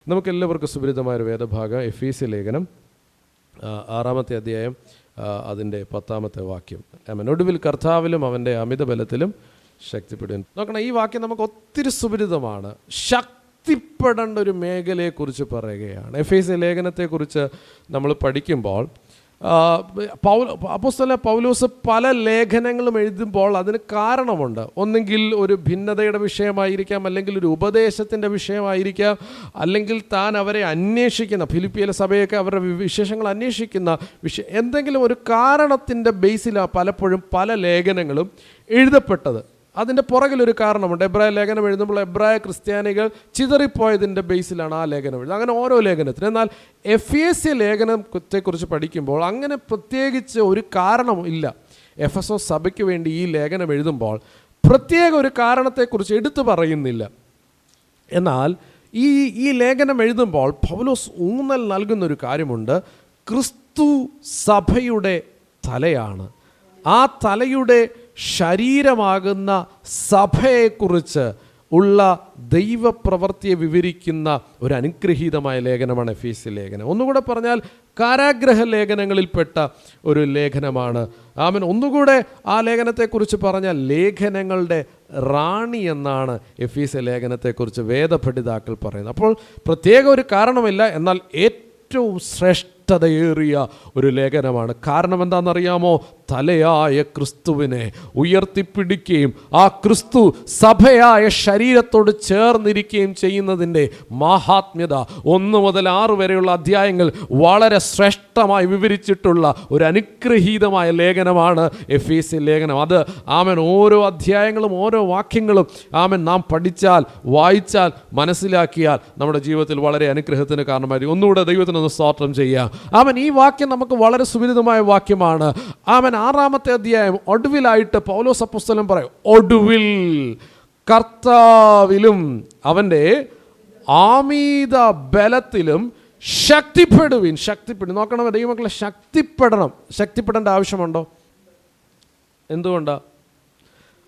നമുക്കെല്ലാവർക്കും സുപരിതമായൊരു വേദഭാഗം എഫേസ്യ ലേഖനം 6-ാമത്തെ അധ്യായം അതിൻ്റെ 10-ാമത്തെ വാക്യം. ഒടുവിൽ കർത്താവിലും അവൻ്റെ അമിതബലത്തിലും ശക്തിപ്പെടും. നോക്കണം, ഈ വാക്യം നമുക്ക് ഒത്തിരി സുപരിതമാണ്. ശക്തിപ്പെടേണ്ട ഒരു മേഖലയെക്കുറിച്ച് പറയുകയാണ്. എഫേസ്യ ലേഖനത്തെക്കുറിച്ച് നമ്മൾ പഠിക്കുമ്പോൾ അപ്പോസ്തലൻ പൗലോസ് പല ലേഖനങ്ങളും എഴുതുമ്പോൾ അതിന് കാരണമുണ്ട്. ഒന്നെങ്കിൽ ഒരു ഭിന്നതയുടെ വിഷയമായിരിക്കാം, അല്ലെങ്കിൽ ഒരു ഉപദേശത്തിൻ്റെ വിഷയമായിരിക്കാം, അല്ലെങ്കിൽ താൻ അവരെ അന്വേഷിക്കുന്ന ഫിലിപ്പിയിലെ സഭയൊക്കെ അവരുടെ വിശേഷങ്ങൾ അന്വേഷിക്കുന്ന എന്തെങ്കിലും ഒരു കാരണത്തിൻ്റെ ബേസിലാണ് പലപ്പോഴും പല ലേഖനങ്ങളും എഴുതപ്പെട്ടത്. അതിൻ്റെ പുറകിലൊരു കാരണമുണ്ട്. എബ്രായ ലേഖനം എഴുതുമ്പോൾ എബ്രായ ക്രിസ്ത്യാനികൾ ചിതറിപ്പോയതിൻ്റെ ബേസിലാണ് ആ ലേഖനം എഴുതുന്നത്. അങ്ങനെ ഓരോ ലേഖനത്തിനും. എന്നാൽ എഫേസ്യ ലേഖനത്തെക്കുറിച്ച് പഠിക്കുമ്പോൾ അങ്ങനെ പ്രത്യേകിച്ച് ഒരു കാരണവും ഇല്ല. എഫെസോസ് സഭയ്ക്ക് വേണ്ടി ഈ ലേഖനം എഴുതുമ്പോൾ പ്രത്യേക ഒരു കാരണത്തെക്കുറിച്ച് എടുത്തു പറയുന്നില്ല. എന്നാൽ ഈ ലേഖനം എഴുതുമ്പോൾ പൗലോസ് ഊന്നൽ നൽകുന്നൊരു കാര്യമുണ്ട്. ക്രിസ്തു സഭയുടെ തലയാണ്. ആ തലയുടെ ശരീരമാകുന്ന സഭയെക്കുറിച്ച് ഉള്ള ദൈവപ്രവൃത്തിയെ വിവരിക്കുന്ന ഒരു അനുഗ്രഹീതമായ ലേഖനമാണ് എഫേസ്യ ലേഖനം. ഒന്നുകൂടെ പറഞ്ഞാൽ കാരാഗ്രഹ ലേഖനങ്ങളിൽപ്പെട്ട ഒരു ലേഖനമാണ്. ആമേൻ. ഒന്നുകൂടെ ആ ലേഖനത്തെക്കുറിച്ച് പറഞ്ഞാൽ ലേഖനങ്ങളുടെ റാണി എന്നാണ് എഫേസ്യ ലേഖനത്തെക്കുറിച്ച് വേദപണ്ഡിതാക്കൾ പറയുന്നത്. അപ്പോൾ പ്രത്യേക ഒരു കാരണമില്ല, എന്നാൽ ഏറ്റവും ശ്രേഷ്ഠതയേറിയ ഒരു ലേഖനമാണ്. കാരണം എന്താണെന്നറിയാമോ? തലയായ ക്രിസ്തുവിനെ ഉയർത്തിപ്പിടിക്കുകയും ആ ക്രിസ്തു സഭയായ ശരീരത്തോട് ചേർന്നിരിക്കുകയും ചെയ്യുന്നതിൻ്റെ മാഹാത്മ്യത 1 മുതൽ 6 വരെയുള്ള അധ്യായങ്ങൾ വളരെ ശ്രേഷ്ഠമായി വിവരിച്ചിട്ടുള്ള ഒരു അനുഗ്രഹീതമായ ലേഖനമാണ് എഫേസ്യ ലേഖനം. അത് ആമേൻ ഓരോ അധ്യായങ്ങളും ഓരോ വാക്യങ്ങളും ആമേൻ നാം പഠിച്ചാൽ, വായിച്ചാൽ, മനസ്സിലാക്കിയാൽ നമ്മുടെ ജീവിതത്തിൽ വളരെ അനുഗ്രഹത്തിന് കാരണമായിരിക്കും. ഒന്നുകൂടെ ദൈവത്തിനൊന്ന് സ്തോത്രം ചെയ്യാം. ആമേൻ. ഈ വാക്യം നമുക്ക് വളരെ സുപരിതമായ വാക്യമാണ്. ആമേൻ. 6-ാമത്തെ അധ്യായം ഒടുവിലായിട്ട് പൗലോസ് അപ്പോസ്തലൻ പറയും, ഒടുവിൽ കർത്താവിലും അവൻ്റെ ആമീത ബലത്തിലും ശക്തിപ്പെടുവിൻ. നോക്കണം ദൈവമക്കളെ, ശക്തിപ്പെടേണ്ട ആവശ്യമുണ്ടോ? എന്തുകൊണ്ടാണ്?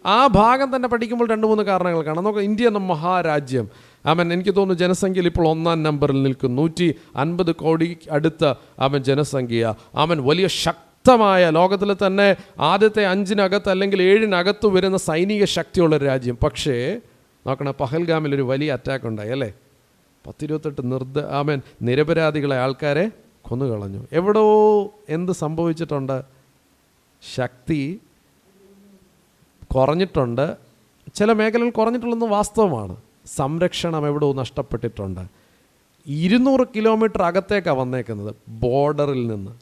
ആ ഭാഗം തന്നെ പഠിക്കുമ്പോൾ 2-3 കാരണങ്ങൾ കാണാം. നോക്കാം, ഇന്ത്യ എന്ന മഹാരാജ്യം, ആമൻ, എനിക്ക് തോന്നുന്നു ജനസംഖ്യയിൽ ഇപ്പോൾ 1-ാം നമ്പറിൽ നിൽക്കും. 150 കോടി അടുത്ത ആമൻ ജനസംഖ്യ. ആമൻ വലിയ ശക്തമായ, ലോകത്തിൽ തന്നെ ആദ്യത്തെ 5-നകത്ത് അല്ലെങ്കിൽ 7-നകത്ത് വരുന്ന സൈനിക ശക്തിയുള്ള ഒരു രാജ്യം. പക്ഷേ നോക്കണം, പഹൽഗാമിലൊരു വലിയ അറ്റാക്ക് ഉണ്ടായി അല്ലേ? 10-28 നിരപരാധികളെ ആൾക്കാരെ കൊന്നുകളഞ്ഞു. എവിടോ എന്ത് സംഭവിച്ചിട്ടുണ്ട്? ശക്തി കുറഞ്ഞിട്ടുണ്ട്. ചില മേഖലകൾ കുറഞ്ഞിട്ടുള്ളതെന്ന് വാസ്തവമാണ്. സംരക്ഷണം എവിടോ നഷ്ടപ്പെട്ടിട്ടുണ്ട്. 200 കിലോമീറ്റർ അകത്തേക്കാണ് വന്നേക്കുന്നത് ബോർഡറിൽ നിന്ന്.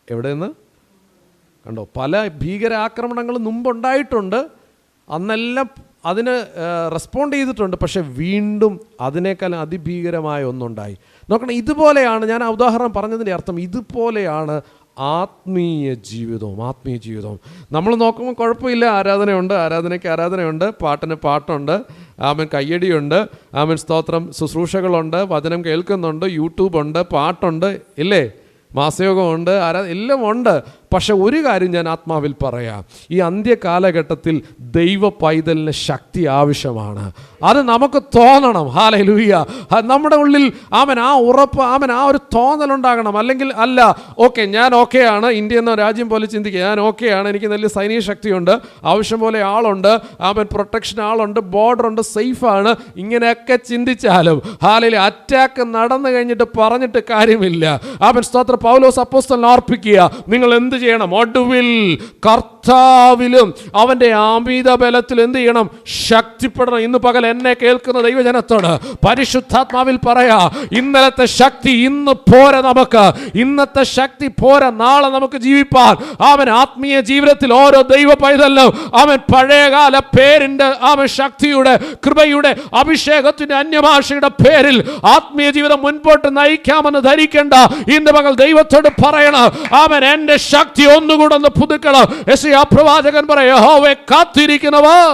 എവിടെ നിന്ന്? കണ്ടോ, പല ഭീകരാക്രമണങ്ങളും മുമ്പുണ്ടായിട്ടുണ്ട്. അന്നെല്ലാം അതിന് റെസ്പോണ്ട് ചെയ്തിട്ടുണ്ട്. പക്ഷെ വീണ്ടും അതിനേക്കാളും അതിഭീകരമായ ഒന്നുണ്ടായി. നോക്കണം, ഇതുപോലെയാണ് ഞാൻ ആ ഉദാഹരണം പറഞ്ഞതിൻ്റെ അർത്ഥം. ഇതുപോലെയാണ് ആത്മീയ ജീവിതവും. നമ്മൾ നോക്കുമ്പോൾ കുഴപ്പമില്ല, ആരാധനയ്ക്ക് ആരാധനയുണ്ട്, പാട്ടിന് പാട്ടുണ്ട്, ആമൻ കയ്യടിയുണ്ട്, ആമൻ സ്തോത്രം, ശുശ്രൂഷകളുണ്ട്, വചനം കേൾക്കുന്നുണ്ട്, യൂട്യൂബുണ്ട്, പാട്ടുണ്ട്, ഇല്ലേ, മാസയോഗമുണ്ട്, എല്ലാം ഉണ്ട്. പക്ഷെ ഒരു കാര്യം ഞാൻ ആത്മാവിൽ പറയാം, ഈ അന്ത്യകാലഘട്ടത്തിൽ ദൈവ പൈതലിന് ശക്തി ആവശ്യമാണ്. അത് നമുക്ക് തോന്നണം. ഹല്ലേലൂയ. നമ്മുടെ ഉള്ളിൽ ആമൻ ആ ഉറപ്പ്, ആമൻ ആ ഒരു തോന്നലുണ്ടാകണം. അല്ലെങ്കിൽ അല്ല, ഓക്കെ ഞാൻ ഓക്കെയാണ്, ഇന്ത്യ എന്ന രാജ്യം പോലെ ചിന്തിക്കുക, ഞാൻ ഓക്കെയാണ്, എനിക്ക് നല്ല സൈനിക ശക്തിയുണ്ട്, ആവശ്യം പോലെ ആളുണ്ട്, ആമൻ പ്രൊട്ടക്ഷൻ ആളുണ്ട്, ബോർഡറുണ്ട്, സേഫാണ്, ഇങ്ങനെയൊക്കെ ചിന്തിച്ചാലും ഹല്ലേലൂയ അറ്റാക്ക് നടന്നു കഴിഞ്ഞിട്ട് പറഞ്ഞിട്ട് കാര്യമില്ല. ആമൻ സ്തോത്രം. പൗലോസ് അപ്പോസ്തലൻ ഓർപ്പിക്കുക, നിങ്ങൾ എന്ത് ചെയ്യണം? ഒടുവിൽ കർത്താവിലും അവൻ്റെ അമിത ബലത്തിൽ എന്ത് ചെയ്യണം? ശക്തിപ്പെടണം. ഇന്ന് പകൽ എന്നെ കേൾക്കുന്ന ദൈവജനത്തോട് പരിശുദ്ധാത്മാവിൽ പറയാ, ഇന്നലത്തെ ശക്തി ഇന്ന് പോരാ നമുക്ക്. ഇന്നത്തെ ശക്തി പോരാ, നാളെ നമുക്ക് ജീവിപ്പാൻ. അവൻ ആത്മീയ ജീവിതത്തിൽ ഓരോ ദൈവ പൈതലും അവൻ പഴയകാല പേരിൻ്റെ അവൻ ശക്തിയുടെ, കൃപയുടെ, അഭിഷേകത്തിൻ്റെ, അന്യഭാഷയുടെ പേരിൽ ആത്മീയ ജീവിതം മുൻപോട്ട് നയിക്കാമെന്ന് ധരിക്കേണ്ട. ഇന്ന് പകൽ ദൈവത്തോട് പറയണം, അവൻ എൻ്റെ ശക്തി ഒന്നുകൂടെ ഒന്ന് പുതുക്കണം. യെശയ്യാ പ്രവാചകൻ പറയും, യഹോവയെ കാത്തിരിക്കുന്നവർ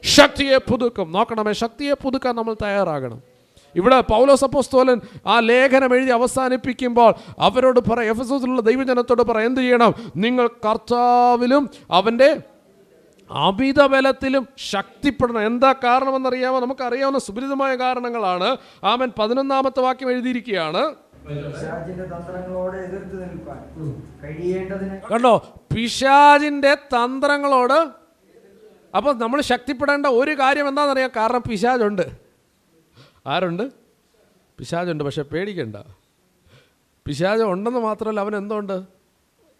ശക്തിയെ പുതുക്കും. നോക്കണമേ, ശക്തിയെ പുതുക്കാൻ നമ്മൾ തയ്യാറാകണം. ഇവിടെ പൗലോസ് അപ്പോസ്തലൻ ആ ലേഖനം എഴുതി അവസാനിപ്പിക്കുമ്പോൾ അവരോട് പറയും, എഫെസോസിലുള്ള ദൈവജനത്തോട് പറയും, എന്ത് ചെയ്യണം? നിങ്ങൾ കർത്താവിലും അവൻ്റെ അമിത ബലത്തിലും ശക്തിപ്പെടണം. എന്താ കാരണമെന്നറിയാമോ? നമുക്കറിയാവുന്ന സുപരിതമായ കാരണങ്ങളാണ്. ആമേൻ. 11-ാമത്തെ വാക്യം എഴുതിയിരിക്കുകയാണ്. കണ്ടോ, പിശാചിന്റെ തന്ത്രങ്ങളോട്. അപ്പോൾ നമ്മൾ ശക്തിപ്പെടേണ്ട ഒരു കാര്യം എന്താണെന്നറിയാം. കാരണം പിശാചുണ്ട്. ആരുണ്ട്? പിശാചുണ്ട്. പക്ഷെ പേടിക്കണ്ട. പിശാച് ഉണ്ടെന്ന് മാത്രമല്ല, അവൻ എന്തുണ്ട്?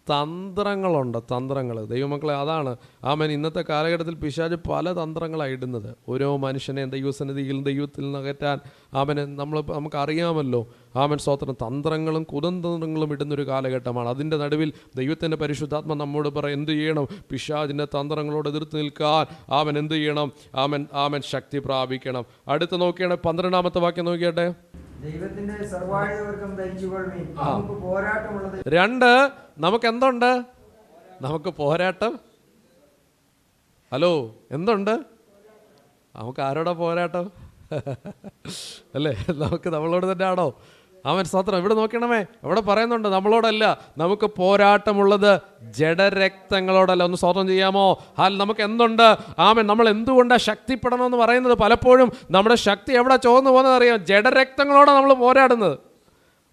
തന്ത്രങ്ങളുണ്ട്. തന്ത്രങ്ങൾ. ദൈവമക്കളെ, അതാണ് ആമേൻ. ഇന്നത്തെ കാലഘട്ടത്തിൽ പിശാച് പല തന്ത്രങ്ങളാണ് ഇടുന്നത്. ഓരോ മനുഷ്യനെ ദൈവസന്നിധിയിലും ദൈവത്തിൽ നിന്ന് അകറ്റാൻ ആമേൻ നമുക്കറിയാമല്ലോ. ആമേൻ, സ്തോത്രം. തന്ത്രങ്ങളും കുതന്ത്രങ്ങളും ഇടുന്നൊരു കാലഘട്ടമാണ്. അതിൻ്റെ നടുവിൽ ദൈവത്തിൻ്റെ പരിശുദ്ധാത്മ നമ്മോട് പറയും, എന്ത് ചെയ്യണം? പിശാചിൻ്റെ തന്ത്രങ്ങളോട് എതിർത്ത് നിൽക്കാൻ ആമേൻ എന്ത് ചെയ്യണം? ആമേൻ ശക്തി പ്രാപിക്കണം. അടുത്ത് നോക്കിയാണ് 12-ാമത്തെ വാക്യം നോക്കിയാട്ടെ. ദൈവത്തിന്റെ സർവ്വായുധവർഗം ധരിച്ചുകൊള്ളുവിൻ, നമുക്ക് പോരാട്ടമുള്ളത്. 2, നമുക്ക് എന്തുണ്ട്? നമുക്ക് പോരാട്ടം. ഹലോ, എന്തുണ്ട്? നമുക്ക് ആരോടാ പോരാട്ടം? അല്ലേ? നമുക്ക് നമ്മളോട് തന്നെ ആണോ? ആമേൻ, സ്തോത്രം. ഇവിടെ നോക്കണമേ, ഇവിടെ പറയുന്നുണ്ട് നമ്മളോടല്ല, നമുക്ക് പോരാട്ടമുള്ളത് ജഡരക്തങ്ങളോടല്ല. ഒന്ന് സ്തോത്രം ചെയ്യാമോ? നമുക്ക് എന്തുണ്ട്? ആമേൻ. നമ്മൾ എന്തുകൊണ്ടാണ് ശക്തിപ്പെടണമെന്ന് പറയുന്നത്? പലപ്പോഴും നമ്മുടെ ശക്തി എവിടെ ചോർന്നു പോകുന്നത് അറിയാം? ജഡരക്തങ്ങളോടാണ് നമ്മൾ പോരാടുന്നത്.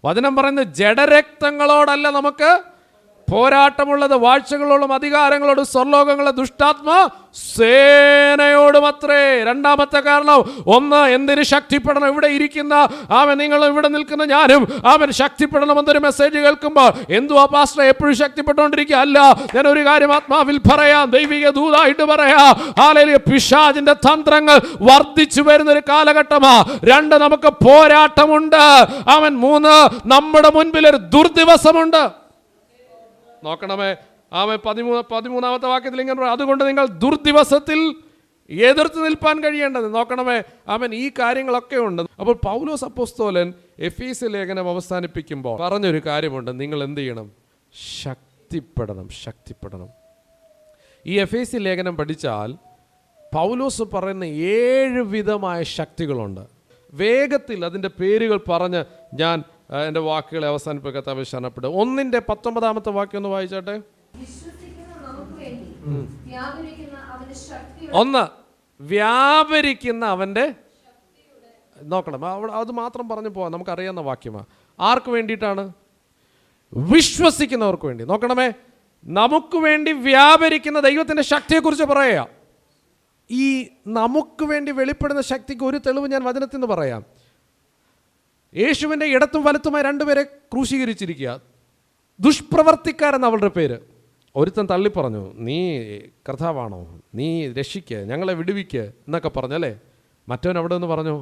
വചനം പറയുന്നത് ജഡരക്തങ്ങളോടല്ല നമുക്ക് പോരാട്ടമുള്ളത്, വാഴ്ചകളോടും അധികാരങ്ങളോടും സ്വർലോകങ്ങളെ ദുഷ്ടാത്മ സേനയോടും അത്രേ. 2-ാമത്തെ കാരണം, 1, എന്തിന് ശക്തിപ്പെടണം? ഇവിടെ ഇരിക്കുന്ന നിങ്ങൾ ഇവിടെ നിൽക്കുന്ന ഞാനും ശക്തിപ്പെടണം എന്നൊരു മെസ്സേജ് കേൾക്കുമ്പോൾ എന്തുവാ പാസ്റ്റർ എപ്പോഴും ശക്തിപ്പെട്ടുകൊണ്ടിരിക്കുക? അല്ല, ഞാൻ ഒരു കാര്യം ആത്മാവിൽ പറയാം, ദൈവിക ദൂതായിട്ട് പറയാം. ഹല്ലേലൂയ. പിശാചിന്റെ തന്ത്രങ്ങൾ വർദ്ധിച്ചു വരുന്നൊരു കാലഘട്ടമാ. 2, നമുക്ക് പോരാട്ടമുണ്ട്. 3, നമ്മുടെ മുൻപിൽ ഒരു ദുർദിവസമുണ്ട്. നോക്കണമേ, 13-ാമത്തെ വാക്യത്തിൽ ഇങ്ങനെ പറയും, അതുകൊണ്ട് നിങ്ങൾ ദുർദിവസത്തിൽ എതിർത്ത് നിൽപ്പാൻ കഴിയേണ്ടത്. നോക്കണമേ, ഈ കാര്യങ്ങളൊക്കെ ഉണ്ട്. അപ്പോൾ പൗലോസ് അപ്പോസ്തലൻ എഫീസ്യ ലേഖനം അവസാനിപ്പിക്കുമ്പോൾ പറഞ്ഞൊരു കാര്യമുണ്ട്, നിങ്ങൾ എന്ത് ചെയ്യണം? ശക്തിപ്പെടണം. ഈ എഫീസ്യ ലേഖനം പഠിച്ചാൽ പൗലോസ് പറയുന്ന 7 വിധമായ ശക്തികളുണ്ട്. വേഗത്തിൽ അതിൻ്റെ പേരുകൾ പറഞ്ഞ് ഞാൻ എൻ്റെ വാക്കുകളെ അവസാനിപ്പിക്കാത്ത അവസാനപ്പെടും. 1-ാമത്തെ വാക്യം ഒന്ന് വായിച്ചാട്ടെ. 1, വ്യാപരിക്കുന്ന അവൻ്റെ. നോക്കണം, അത് മാത്രം പറഞ്ഞു പോവാം. നമുക്കറിയാവുന്ന വാക്യമാണ്. ആർക്ക് വേണ്ടിയിട്ടാണ്? വിശ്വസിക്കുന്നവർക്ക് വേണ്ടി. നോക്കണമേ, നമുക്ക് വേണ്ടി വ്യാപരിക്കുന്ന ദൈവത്തിൻ്റെ ശക്തിയെക്കുറിച്ച് പറയുക. ഈ നമുക്ക് വേണ്ടി വെളിപ്പെടുന്ന ശക്തിക്ക് ഒരു തെളിവ് ഞാൻ വചനത്തിൽ നിന്ന് പറയാം. യേശുവിൻ്റെ ഇടത്തും വലത്തുമായി 2 പേരെ ക്രൂശീകരിച്ചിരിക്കുക. ദുഷ്പ്രവർത്തിക്കാരെന്ന് അവളുടെ പേര്. ഒരുത്തൻ തള്ളി പറഞ്ഞു, നീ കർത്താവാണോ? നീ രക്ഷിക്ക്, ഞങ്ങളെ വിടുവിക്ക് എന്നൊക്കെ പറഞ്ഞല്ലേ. മറ്റവൻ അവിടെ നിന്ന് പറഞ്ഞു,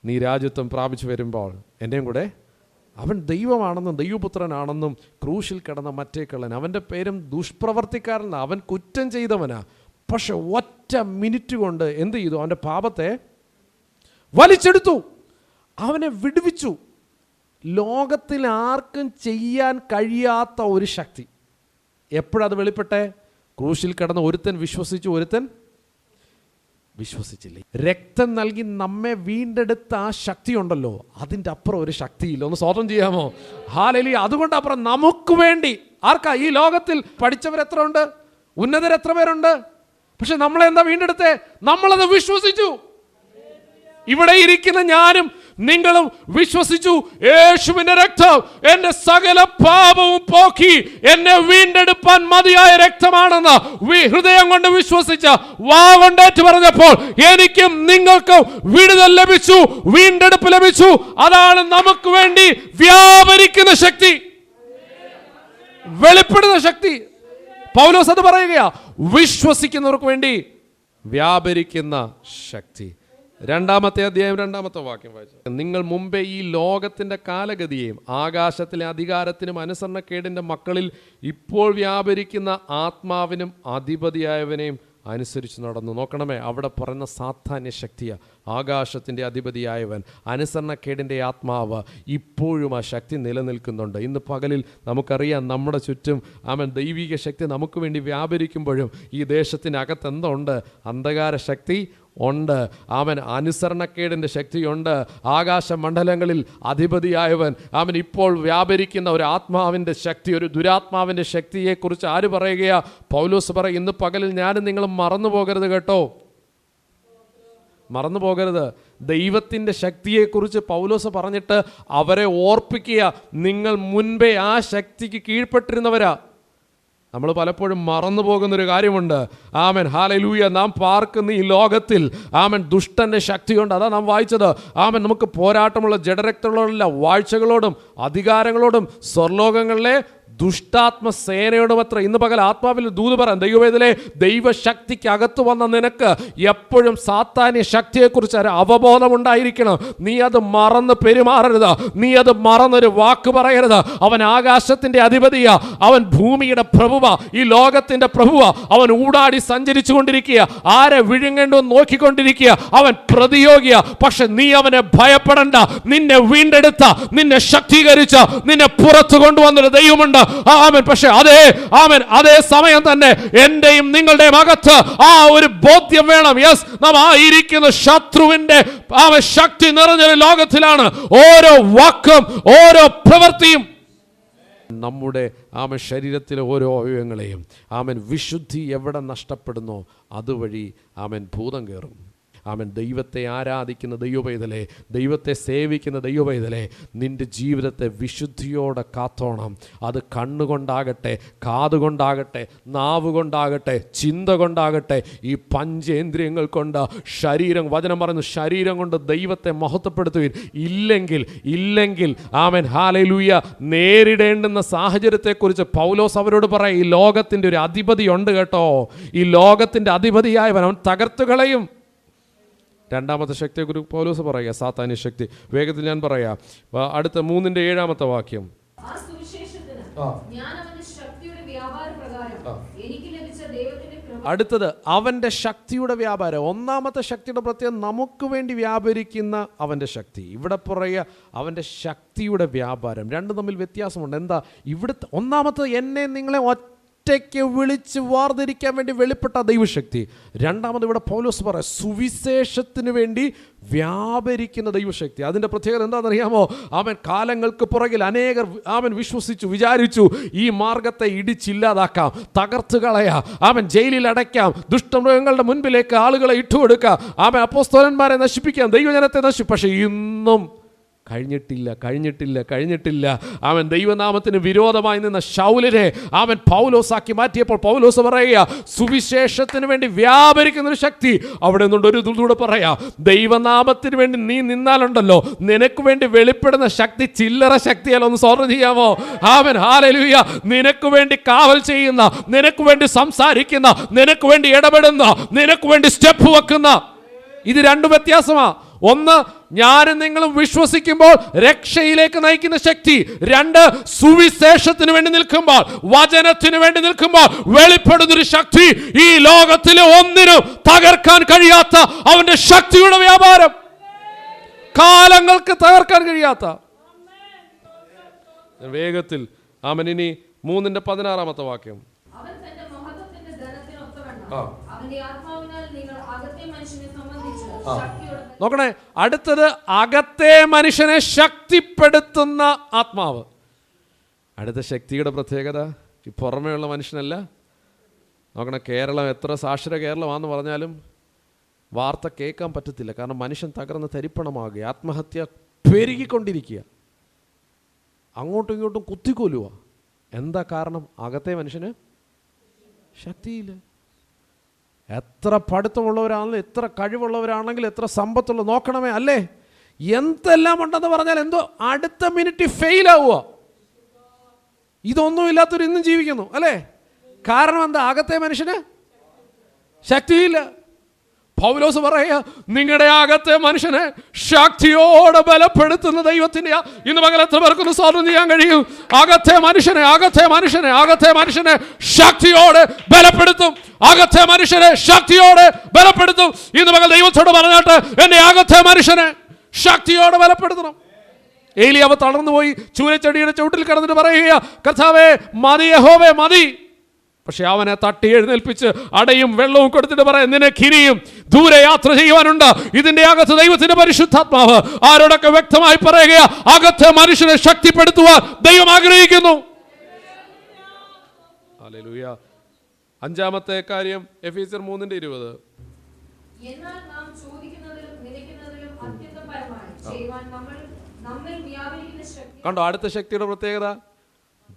നീ രാജ്യത്വം പ്രാപിച്ചു വരുമ്പോൾ എൻ്റെയും കൂടെ. അവൻ ദൈവമാണെന്നും ദൈവപുത്രനാണെന്നും ക്രൂശിൽ കിടന്ന മറ്റേ കള്ളൻ. അവൻ്റെ പേരും ദുഷ്പ്രവർത്തിക്കാരനാണ്. അവൻ കുറ്റം ചെയ്തവനാ. പക്ഷെ ഒറ്റ മിനിറ്റ് കൊണ്ട് എന്ത് ചെയ്തു? അവൻ്റെ പാപത്തെ വലിച്ചെടുത്തു, അവനെ വിടുവിച്ചു. ലോകത്തിൽ ആർക്കും ചെയ്യാൻ കഴിയാത്ത ഒരു ശക്തി. എപ്പോഴത് വെളിപ്പെട്ടെ? ക്രൂശിൽ കിടന്ന് ഒരുത്തൻ വിശ്വസിച്ചു, ഒരുത്തൻ വിശ്വസിച്ചില്ലേ. രക്തം നൽകി നമ്മെ വീണ്ടെടുത്ത ആ ശക്തി ഉണ്ടല്ലോ, അതിൻ്റെ അപ്പുറം ഒരു ശക്തിയില്ല. ഒന്ന് സ്തോത്രം ചെയ്യാമോ? ഹല്ലേലൂയ. അതുകൊണ്ട് അപ്പുറം നമുക്ക് വേണ്ടി ആർക്കാ? ഈ ലോകത്തിൽ പഠിച്ചവരെത്ര ഉണ്ട്? ഉന്നതരെത്ര പേരുണ്ട്? പക്ഷെ നമ്മളെന്താ വീണ്ടെടുത്തേ? നമ്മളത് വിശ്വസിച്ചു. ഇവിടെ ഇരിക്കുന്ന ഞാനും നിങ്ങളും വിശ്വസിച്ചു, യേശുവിന്റെ രക്തം എന്റെ സകല പാപവും പോക്കി എന്നെ വീണ്ടെടുപ്പാൻ മതിയായ രക്തമാണെന്ന് ഹൃദയം കൊണ്ട് വിശ്വസിച്ച വാ കൊണ്ടേറ്റ് പറഞ്ഞപ്പോൾ എനിക്കും നിങ്ങൾക്കും വിടുതൽ ലഭിച്ചു, വീണ്ടെടുപ്പ് ലഭിച്ചു. അതാണ് നമുക്ക് വേണ്ടി വ്യാപരിക്കുന്ന ശക്തി, വെളിപ്പെടുന്ന ശക്തി. പൗലോസ് അത് പറയുകയാ, വിശ്വസിക്കുന്നവർക്ക് വേണ്ടി വ്യാപരിക്കുന്ന ശക്തി. 2-ാമത്തെ അധ്യായം 2-ാമത്തെ വാക്യം വായിച്ചു. നിങ്ങൾ മുമ്പേ ഈ ലോകത്തിൻ്റെ കാലഗതിയെയും ആകാശത്തിലെ അധികാരത്തിനും അനുസരണക്കേടിൻ്റെ മക്കളിൽ ഇപ്പോൾ വ്യാപരിക്കുന്ന ആത്മാവിനും അധിപതിയായവനെയും അനുസരിച്ച് നടന്നു. നോക്കണമേ, അവിടെ പറയുന്ന സാധാന്യ ശക്തിയാണ്. ആകാശത്തിൻ്റെ അധിപതിയായവൻ, അനുസരണക്കേടിൻ്റെ ആത്മാവ്, ഇപ്പോഴും ആ ശക്തി നിലനിൽക്കുന്നുണ്ട്. ഇന്ന് പകലിൽ നമുക്കറിയാം, നമ്മുടെ ചുറ്റും ദൈവിക ശക്തി നമുക്ക് വേണ്ടി വ്യാപരിക്കുമ്പോഴും ഈ ദേശത്തിനകത്ത് എന്തുണ്ട്? അന്ധകാര ശക്തി ഉണ്ട്. അവൻ അനുസരണക്കേടിൻ്റെ ശക്തിയുണ്ട്. ആകാശമണ്ഡലങ്ങളിൽ അധിപതിയായവൻ അവൻ ഇപ്പോൾ വ്യാപരിക്കുന്ന ഒരു ആത്മാവിൻ്റെ ശക്തി, ഒരു ദുരാത്മാവിൻ്റെ ശക്തിയെക്കുറിച്ച് ആര് പറയുകയാ? പൗലോസ് പറയും, ഇന്ന് പകലിൽ ഞാനും നിങ്ങളും മറന്നു പോകരുത് കേട്ടോ, മറന്നു പോകരുത്. ദൈവത്തിൻ്റെ ശക്തിയെക്കുറിച്ച് പൗലോസ് പറഞ്ഞിട്ട് അവരെ ഓർപ്പിക്കുക, നിങ്ങൾ മുൻപേ ആ ശക്തിക്ക് കീഴ്പ്പെട്ടിരുന്നവരാ. നമ്മൾ പലപ്പോഴും മറന്നു പോകുന്നൊരു കാര്യമുണ്ട്. ആമേൻ, ഹല്ലേലൂയ. നാം പാർക്കുന്ന ഈ ലോകത്തിൽ ആമേൻ ദുഷ്ടൻ്റെ ശക്തിയുണ്ട്. അതാ നാം വായിച്ചത്. ആമേൻ, നമുക്ക് പോരാട്ടമുള്ള ജഡരക്തങ്ങളോടുള്ള വാഴ്ചകളോടും അധികാരങ്ങളോടും സ്വർലോകങ്ങളിലെ ദുഷ്ടാത്മ സേനയോടും അത്ര. ഇന്ന് പകൽ ആത്മാവിൽ ദൂത് പറയാം, ദൈവവേദനയിലെ ദൈവശക്തിക്ക് അകത്ത് വന്ന നിനക്ക് എപ്പോഴും സാത്താന്യ ശക്തിയെക്കുറിച്ച് ഒരു അവബോധമുണ്ടായിരിക്കണം. നീ അത് മറന്ന് പെരുമാറരുത്, നീ അത് മറന്നൊരു വാക്ക് പറയരുത്. അവൻ ആകാശത്തിൻ്റെ അധിപതിയാ, അവൻ ഭൂമിയുടെ പ്രഭുവ, ഈ ലോകത്തിൻ്റെ പ്രഭുവ. അവൻ ഊടാടി സഞ്ചരിച്ചു കൊണ്ടിരിക്കുക, ആരെ വിഴുങ്ങേണ്ടെന്ന് നോക്കിക്കൊണ്ടിരിക്കുക. അവൻ പ്രതിയോഗിയ. പക്ഷെ നീ അവനെ ഭയപ്പെടണ്ട. നിന്നെ വീണ്ടെടുത്ത, നിന്നെ ശക്തീകരിച്ച, നിന്നെ പുറത്തു കൊണ്ടുവന്നൊരു ദൈവമുണ്ട്. ആമേൻ. പക്ഷെ അതേ സമയം തന്നെ എന്റെയും നിങ്ങളുടെയും അകത്ത് ആ ഒരു ബോധ്യം വേണം. യെസ്, നാം ആയിരിക്കുന്ന ശത്രുവിന്റെ ശക്തി നിറഞ്ഞൊരു ലോകത്തിലാണ്. ഓരോ വാക്കും ഓരോ പ്രവൃത്തിയും നമ്മുടെ ശരീരത്തിലെ ഓരോ അവയവങ്ങളെയും വിശുദ്ധി എവിടെ നഷ്ടപ്പെടുന്നോ അതുവഴി ഭൂതം കയറും. ദൈവത്തെ ആരാധിക്കുന്ന ദൈവപൈതലേ, ദൈവത്തെ സേവിക്കുന്ന ദൈവപൈതലേ, നിന്റെ ജീവിതത്തെ വിശുദ്ധിയോടെ കാത്തോണം. അത് കണ്ണുകൊണ്ടാകട്ടെ, കാതുകൊണ്ടാകട്ടെ, നാവ് കൊണ്ടാകട്ടെ, ചിന്ത കൊണ്ടാകട്ടെ, ഈ പഞ്ചേന്ദ്രിയങ്ങൾ കൊണ്ട് ശരീരം, വചനം പറയുന്നു, ശരീരം കൊണ്ട് ദൈവത്തെ മഹത്വപ്പെടുത്തുവിൻ. ഇല്ലെങ്കിൽ ആമേൻ, ഹല്ലേലൂയ, നേരിടേണ്ടുന്ന സാഹചര്യത്തെക്കുറിച്ച് പൗലോസ് അവരോട് പറയും, ഈ ലോകത്തിൻ്റെ ഒരു അധിപതി ഉണ്ട് കേട്ടോ. ഈ ലോകത്തിൻ്റെ അധിപതിയായവൻ അവൻ തകർത്തു കളയും. രണ്ടാമത്തെ ശക്തിയെക്കുറിച്ച് പൗലോസ് പറയുക, സാത്താന്യ ശക്തി. വേഗത്തിൽ ഞാൻ പറയാം. അടുത്ത 3:7 വാക്യം. അടുത്തത് അവൻ്റെ ശക്തിയുടെ വ്യാപാരം. ഒന്നാമത്തെ ശക്തിയുടെ പ്രത്യേകം നമുക്ക് വേണ്ടി വ്യാപരിക്കുന്ന അവൻ്റെ ശക്തി. ഇവിടെ പറയുക അവൻ്റെ ശക്തിയുടെ വ്യാപാരം. രണ്ടും തമ്മിൽ വ്യത്യാസമുണ്ട്. എന്താ ഇവിടുത്തെ? ഒന്നാമത്തെ എന്നെ നിങ്ങളെ ഒറ്റയ്ക്ക് വിളിച്ച് വാർതിരിക്കാൻ വേണ്ടി വെളിപ്പെട്ട ദൈവശക്തി. രണ്ടാമത് ഇവിടെ പൗലോസ് പറയാം സുവിശേഷത്തിന് വേണ്ടി വ്യാപരിക്കുന്ന ദൈവശക്തി. അതിൻ്റെ പ്രത്യേകത എന്താണെന്നറിയാമോ? അവൻ കാലങ്ങൾക്ക് പുറകിൽ അനേകർ വിശ്വസിച്ചു, വിചാരിച്ചു ഈ മാർഗത്തെ ഇടിച്ചില്ലാതാക്കാം, തകർത്ത് കളയാം, ജയിലിൽ അടയ്ക്കാം, ദുഷ്ടമൃഗങ്ങളുടെ മുൻപിലേക്ക് ആളുകളെ ഇട്ടുകൊടുക്കാം, അപ്പോസ്തലന്മാരെ നശിപ്പിക്കാം, ദൈവജനത്തെ നശിപ്പിക്കും. പക്ഷെ ഇന്നും കഴിഞ്ഞിട്ടില്ല. അവൻ ദൈവനാമത്തിന് വിരോധമായി നിന്ന ശൗലിനെ അവൻ പൗലോസാക്കി മാറ്റിയപ്പോൾ പൗലോസ് പറയുക സുവിശേഷത്തിന് വേണ്ടി വ്യാപരിക്കുന്ന ഒരു ശക്തി. അവിടെ നിന്നുകൊണ്ട് ഒരു ഇതുകൂടെ പറയാം, ദൈവനാമത്തിന് വേണ്ടി നീ നിന്നാലുണ്ടല്ലോ, നിനക്ക് വേണ്ടി വെളിപ്പെടുന്ന ശക്തി ചില്ലറ ശക്തിയല്ല. ഒന്ന് സ്തോത്രം ചെയ്യാമോ? ആമേൻ, ഹല്ലേലൂയ. നിനക്ക് വേണ്ടി കാവൽ ചെയ്യുന്ന, നിനക്ക് വേണ്ടി സംസാരിക്കുന്ന, നിനക്ക് വേണ്ടി ഇടപെടുന്ന, നിനക്ക് വേണ്ടി സ്റ്റെപ്പ് വെക്കുന്ന, ഇത് രണ്ടും വ്യത്യാസമാ. ഒന്ന്, ഞാനും നിങ്ങളും വിശ്വസിക്കുമ്പോൾ രക്ഷയിലേക്ക് നയിക്കുന്ന ശക്തി. രണ്ട്, സുവിശേഷത്തിന് വേണ്ടി നിൽക്കുമ്പോൾ, വചനത്തിന് വേണ്ടി നിൽക്കുമ്പോൾ വെളിപ്പെടുന്നൊരു ശക്തി. ഈ ലോകത്തിലെ ഒന്നിനും തകർക്കാൻ കഴിയാത്ത അവന്റെ ശക്തിയുടെ വ്യാപാരം, കാലങ്ങൾക്ക് തകർക്കാൻ കഴിയാത്ത. വേഗത്തിൽ ആമൻ. ഇനി 3:16 വാക്യം. നോക്കണേ, അടുത്തത് അകത്തെ മനുഷ്യനെ ശക്തിപ്പെടുത്തുന്ന ആത്മാവ്. അടുത്ത ശക്തിയുടെ പ്രത്യേകത ഈ പുറമേയുള്ള മനുഷ്യനല്ല. നോക്കണേ, കേരളം എത്ര സാക്ഷര കേരളമാണെന്ന് പറഞ്ഞാലും വാർത്ത കേൾക്കാൻ പറ്റത്തില്ല. കാരണം മനുഷ്യൻ തകർന്ന് തരിപ്പണമാകുക, ആത്മഹത്യ പെരുകിക്കൊണ്ടിരിക്കുക, അങ്ങോട്ടും ഇങ്ങോട്ടും കുത്തിക്കൊല്ലുക. എന്താ കാരണം? അകത്തെ മനുഷ്യന് ശക്തിയില്ല. എത്ര പഠിത്തമുള്ളവരാണെങ്കിലും, എത്ര കഴിവുള്ളവരാണെങ്കിലും, എത്ര സമ്പത്തുള്ള നോക്കണമേ, അല്ലേ? എന്തെല്ലാം ഉണ്ടെന്ന് പറഞ്ഞാൽ എന്തോ അടുത്ത മിനിറ്റ് ഫെയിലാവുക. ഇതൊന്നും ഇല്ലാത്തൊരു ഇന്നും ജീവിക്കുന്നു, അല്ലേ? കാരണം എന്താ? അകത്തെ മനുഷ്യന് ശക്തിയില്ല. പൗലോസ് പറയുക, നിങ്ങളുടെ അകത്തെ മനുഷ്യനെ ശക്തിയോടെ ബലപ്പെടുത്തുന്ന ദൈവത്തിന്റെ ഇന്ന് പകൽ എത്ര പേർക്കൊന്ന് സ്വാതന്ത്ര്യം ചെയ്യാൻ കഴിയും? അകത്തെ മനുഷ്യനെ ശക്തിയോടെ ബലപ്പെടുത്തും. അകത്തെ മനുഷ്യനെ ശക്തിയോടെ ബലപ്പെടുത്തും. ഇന്ന് പകൽ ദൈവത്തോട് പറഞ്ഞാട്ട് എന്റെ അകത്തെ മനുഷ്യനെ ശക്തിയോടെ ബലപ്പെടുത്തണം. ഏലിയാവ് തളർന്നു പോയി ചൂരച്ചെടിയുടെ ചുവട്ടിൽ കിടന്നിട്ട് പറയുക, കർത്താവേ മതി, യഹോവേ മതി. പക്ഷെ അവനെ തട്ടി എഴുന്നേൽപ്പിച്ച് അടയും വെള്ളവും കൊടുത്തിട്ട് പറയാം, നിനക്കിനിയും ദൂരെ യാത്ര ചെയ്യുവാനുണ്ട്. ഇതിന്റെ അകത്ത് ദൈവത്തിന്റെ പരിശുദ്ധാത്മാവ് ആരോടൊക്കെ വ്യക്തമായി പറയുക, അകത്ത് മനുഷ്യനെ ശക്തിപ്പെടുത്തുവാൻ ദൈവം ആഗ്രഹിക്കുന്നു. ഹല്ലേലൂയ. അഞ്ചാമത്തെ കാര്യം എഫീസ്യർ 3:20. എന്നാൽ നാം ചോദിക്കുന്നതിലും നിലയ്ക്കുന്നതിലും അത്യന്തം പരമായി ചെയ്യുവാൻ നമ്മിൽ വ്യാപരിക്കുന്ന ശക്തി. കണ്ടോ അടുത്ത ശക്തിയുടെ പ്രത്യേകത?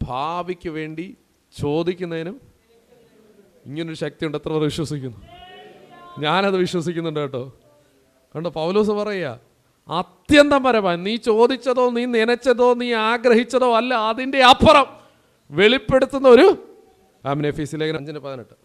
ഭാവിക്ക് വേണ്ടി ചോദിക്കുന്നതിനും ഇങ്ങനൊരു ശക്തിയുണ്ട്. എത്ര പേർ വിശ്വസിക്കുന്നു? ഞാനത് വിശ്വസിക്കുന്നുണ്ട് കേട്ടോ. കണ്ടോ പൗലോസ് പറയുക, അത്യന്തം പരമായി നീ ചോദിച്ചതോ നീ നനച്ചതോ നീ ആഗ്രഹിച്ചതോ അല്ല, അതിൻ്റെ അപ്പുറം വെളിപ്പെടുത്തുന്ന ഒരു എഫീസ്യ ലേഖനം 5:18.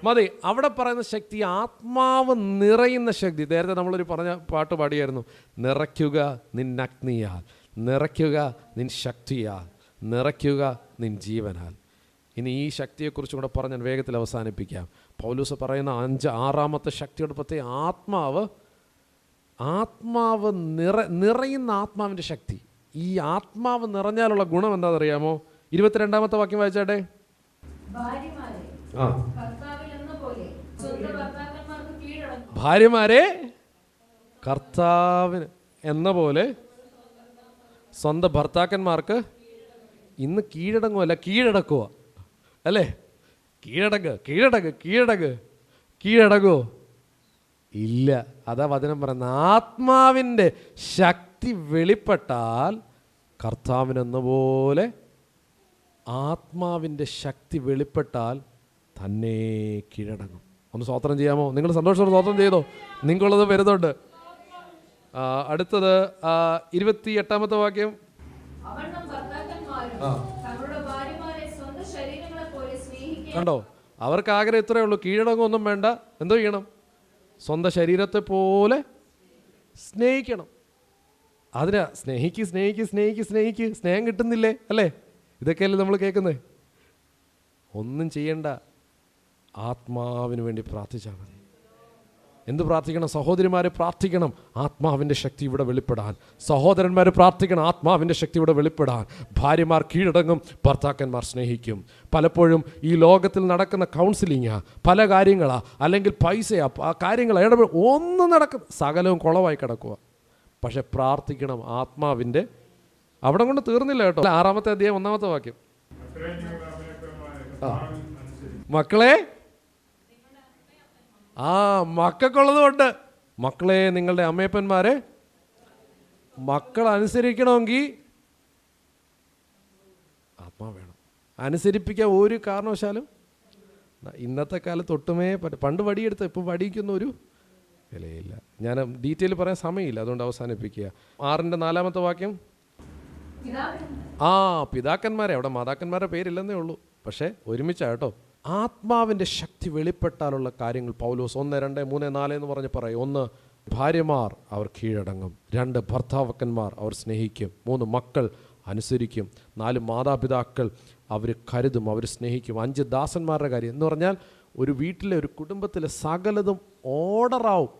മതി. അവിടെ പറയുന്ന ശക്തി ആത്മാവ് നിറയുന്ന ശക്തി. നേരത്തെ നമ്മളൊരു പറഞ്ഞ പാട്ട് പാടിയായിരുന്നു, നിറയ്ക്കുക നിൻ അഗ്നിയാൽ, നിറയ്ക്കുക നിൻ ശക്തിയാൽ, നിറയ്ക്കുക നിൻ ജീവനാൽ. ഇനി ഈ ശക്തിയെക്കുറിച്ചും കൂടെ പറഞ്ഞ് ഞാൻ വേഗത്തിൽ അവസാനിപ്പിക്കാം. പൗലോസ് പറയുന്ന 6-ാമത്തെ ശക്തിയുടെ പ്രത്യേക ആത്മാവ് നിറയുന്ന ആത്മാവിൻ്റെ ശക്തി. ഈ ആത്മാവ് നിറഞ്ഞാലുള്ള ഗുണം എന്താണെന്നറിയാമോ? 22-ാമത്തെ വാക്യം വായിച്ചാട്ടെ. ഭാര്യമാരെ കർത്താവിന് എന്ന പോലെ സ്വന്തം ഭർത്താക്കന്മാർക്ക് ഇന്ന് കീഴടങ്ങുമല്ല, കീഴടക്കുക അല്ലേ? കീഴടങ്ങോ? ഇല്ല. അതാ വചനം പറയുന്ന, ആത്മാവിൻ്റെ ശക്തി വെളിപ്പെട്ടാൽ കർത്താവിനെന്ന പോലെ, ആത്മാവിൻ്റെ ശക്തി വെളിപ്പെട്ടാൽ തന്നെ കീഴടങ്ങും. ഒന്ന് സ്വോത്രം ചെയ്യാമോ? നിങ്ങൾ സന്തോഷത്തോടെ സ്വോത്രം ചെയ്തോ? നിങ്ങളുള്ളത് വരുന്നുണ്ട്. അടുത്തത് 28-ാമത്തെ വാക്യം. കണ്ടോ, അവർക്ക് ആഗ്രഹം ഇത്രയേ ഉള്ളൂ, കീഴടങ്ങൊന്നും വേണ്ട. എന്തോ ചെയ്യണം? സ്വന്തം ശരീരത്തെ പോലെ സ്നേഹിക്കണം. അതിനാ സ്നേഹിക്ക്. സ്നേഹം കിട്ടുന്നില്ലേ അല്ലേ? ഇതൊക്കെയല്ലേ നമ്മൾ കേൾക്കുന്നത്. ഒന്നും ചെയ്യണ്ട, ആത്മാവിന് വേണ്ടി പ്രാർത്ഥിച്ചാൽ മതി. എന്ത് പ്രാർത്ഥിക്കണം? സഹോദരിമാരെ പ്രാർത്ഥിക്കണം, ആത്മാവിൻ്റെ ശക്തി ഇവിടെ വെളിപ്പെടാൻ. സഹോദരന്മാർ പ്രാർത്ഥിക്കണം, ആത്മാവിൻ്റെ ശക്തി ഇവിടെ വെളിപ്പെടാൻ. ഭാര്യമാർ കീഴടങ്ങും, ഭർത്താക്കന്മാർ സ്നേഹിക്കും. പലപ്പോഴും ഈ ലോകത്തിൽ നടക്കുന്ന കൗൺസിലിങ്ങാ, പല കാര്യങ്ങളാ, അല്ലെങ്കിൽ പൈസയാ, കാര്യങ്ങളാ, ഒന്നും നടക്കും, സകലവും കുളമായി കിടക്കുക. പക്ഷെ പ്രാർത്ഥിക്കണം ആത്മാവിൻ്റെ. അവിടെ കൊണ്ട് തീർന്നില്ല കേട്ടോ. 6-ാമത്തെ അധ്യായം 1-ാമത്തെ വാക്യം. മക്കളെ, മക്കൾക്കുള്ളതുകൊണ്ട് മക്കളെ നിങ്ങളുടെ അമ്മയപ്പന്മാരെ മക്കൾ അനുസരിക്കണമെങ്കിൽ ആത്മാവ് വേണം. അനുസരിപ്പിക്കാൻ ഒരു കാരണവശാലും ഇന്നത്തെ കാലത്ത് ഒട്ടുമേ പണ്ട് വടിയെടുത്ത് ഇപ്പോൾ വടിക്കുന്ന ഒരു വിലയില്ല. ഞാൻ ഡീറ്റെയിൽ പറയാൻ സമയമില്ല, അതുകൊണ്ട് അവസാനിപ്പിക്കുക. 6-ാമത്തെ വാക്യം. പിതാക്കന്മാരെ, അവിടെ മാതാക്കന്മാരുടെ പേരില്ലെന്നേ ഉള്ളൂ, പക്ഷേ ഒരുമിച്ചാട്ടോ. ആത്മാവിൻ്റെ ശക്തി വെളിപ്പെട്ടാലുള്ള കാര്യങ്ങൾ പൗലോസ് 1, 2, 3, 4 എന്ന് പറഞ്ഞ് പറയും. 1, ഭാര്യമാർ അവർ കീഴടങ്ങും. 2, ഭർത്താക്കന്മാർ അവർ സ്നേഹിക്കും. 3, മക്കൾ അനുസരിക്കും. 4, മാതാപിതാക്കൾ അവർ കരുതും, അവർ സ്നേഹിക്കും. 5, ദാസന്മാരുടെ കാര്യം എന്ന് പറഞ്ഞാൽ ഒരു വീട്ടിലെ, ഒരു കുടുംബത്തിലെ സകലതും ഓർഡറാവും.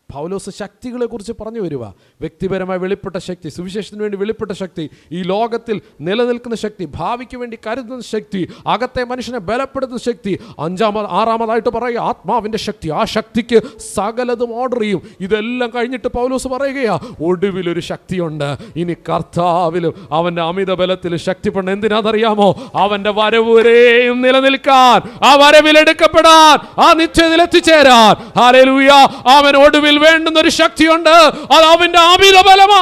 പൗലോസ് ശക്തികളെക്കുറിച്ച് പറഞ്ഞു വരിക. വ്യക്തിപരമായി വെളിപ്പെട്ട ശക്തി, സുവിശേഷത്തിന് വേണ്ടി വെളിപ്പെട്ട ശക്തി, ഈ ലോകത്തിൽ നിലനിൽക്കുന്ന ശക്തി, ഭാവിക്ക് വേണ്ടി കരുതുന്ന ശക്തി, അകത്തെ മനുഷ്യനെ ബലപ്പെടുത്തുന്ന ശക്തി. 6-ാമതായിട്ട് പറയുക ആത്മാവിൻ്റെ ശക്തി. ആ ശക്തിക്ക് സകലതും ഓർഡർ ചെയ്യും. ഇതെല്ലാം കഴിഞ്ഞിട്ട് പൗലോസ് പറയുകയാ, ഒടുവിലൊരു ശക്തിയുണ്ട്. ഇനി കർത്താവിലും അവൻ്റെ അമിത ബലത്തിലും ശക്തിപ്പെടണം. എന്തിനാണെന്നറിയാമോ? അവൻ്റെ വരവ് വരെയും നിലനിൽക്കാൻ, ആ വരവിലെടുക്കപ്പെടാൻ, ആ നിശ്ചയത്തിൽ എത്തിച്ചേരാൻ. ഹല്ലേലൂയ. അവൻ ഒടുവിൽ വേണ്ടുന്ന ഒരു ശക്തിയുണ്ട്, അത് അവന്റെ അമിത ബലമാ.